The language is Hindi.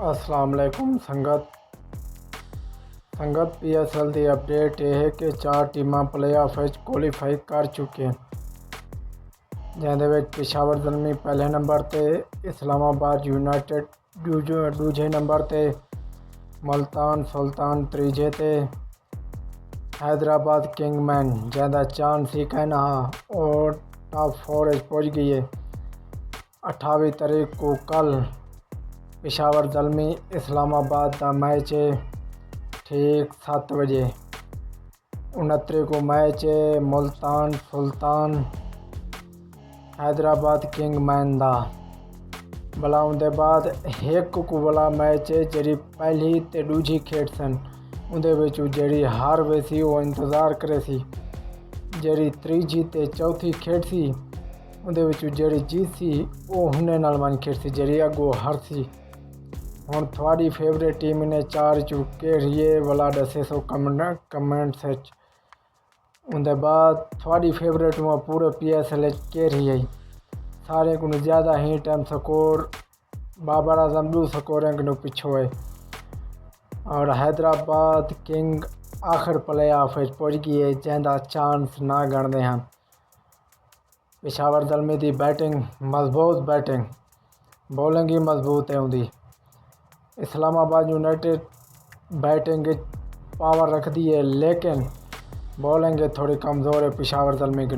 अस्सलाम वालेकुम संगत PSL की अपडेट यह है कि 4 टीमां प्लेऑफ क्वालीफाई कर चुके हैं, जिहदे पेशावर ज़ल्मी पहले नंबर ते, इस्लामाबाद यूनाइटेड दूजे नंबर ते, मुल्तान सुल्तान त्रीजे ते, हैदराबाद किंगमैन जिहदा चांस ही कहना और टॉप 4 पहुँच गई है। 28 तारीख को कल पेशावर ज़ल्मी इस्लामाबाद का मैच है, ठीक 7 बजे। 29 को मैच है मुल्तान सुल्तान हैदराबाद किंगमैन का। भला उनके बाद एक को वाला मैच है जी पहली ते दूजी खेड सन, उनके जी हार वे सी वो इंतज़ार करे सी। जी तीजी ते चौथी खेड सी उनके जी जीत सी वो हुने नाल मान खेड सी, जी अगो हार सी। हुण थोड़ी फेवरेट टीम ने 4 चुके रहिए वाला दसे सो कमेंट्स। उनके बाद थोड़ी फेवरेट हुआ पूरे PSL के रही सारे को ज़्यादा ही time score Babar Azam 2 score पिछो है। और हैदराबाद किंग आखिर प्ले ऑफ पहुँच गई है, जिंदा चांस ना गणते हैं। पेशावर ज़ल्मी की बैटिंग मजबूत, बैटिंग बॉलिंग ही मजबूत है उनकी। इस्लामाबाद यूनाइटेड बैटिंग पावर रखती है, लेकिन बॉलिंग थोड़ी कमज़ोर है पेशावर ज़ल्मी की।